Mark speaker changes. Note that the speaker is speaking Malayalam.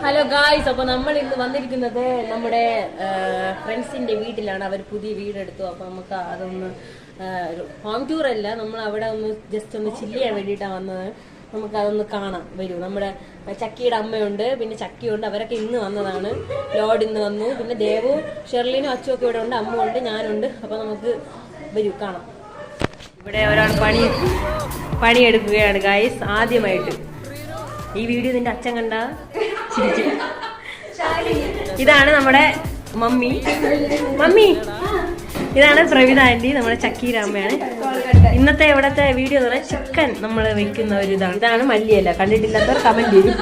Speaker 1: ഹലോ ഗായ്സ്, അപ്പൊ നമ്മൾ ഇന്ന് വന്നിരിക്കുന്നത് നമ്മുടെ ഫ്രണ്ട്സിന്റെ വീട്ടിലാണ്. അവർ പുതിയ വീടെടുത്തു. അപ്പൊ നമുക്ക് അതൊന്ന് ഹോം ടൂർ അല്ല, നമ്മൾ അവിടെ ഒന്ന് ജസ്റ്റ് ഒന്ന് ചില്ല് ചെയ്യാൻ വേണ്ടിയിട്ടാണ് വന്നത്. നമുക്ക് അതൊന്ന് കാണാം, വരൂ. നമ്മുടെ ചക്കിയുടെ അമ്മയുണ്ട്, പിന്നെ ചക്കിയുണ്ട്, അവരൊക്കെ ഇന്ന് വന്നതാണ്. ലോഡ് ഇന്ന് വന്നു. പിന്നെ ദേവും ഷെർലിനും അച്ചും ഒക്കെ ഇവിടെ ഉണ്ട്, അമ്മ ഉണ്ട്, ഞാനുണ്ട്. അപ്പൊ നമുക്ക് വരൂ, കാണാം. ഇവിടെ ഒരാൾ പണിയെടുക്കുകയാണ് ഗായ്സ്, ആദ്യമായിട്ട്. ഈ വീഡിയോ നിന്റെ അച്ഛൻ കണ്ട ചിരിച്ചു. ഇതാണ് നമ്മുടെ മമ്മി. ഇതാണ് പ്രവിത ആന്റി, നമ്മുടെ ചക്കീര അമ്മയാണ്. ഇന്നത്തെ ഇവിടത്തെ വീഡിയോ എന്ന് പറഞ്ഞാൽ ചിക്കൻ നമ്മൾ വെക്കുന്ന ഒരു ഇതാണ്. മല്ലിയല്ല, കണ്ടിട്ടില്ലാത്തവർ കമന്റ് ചെയ്യും.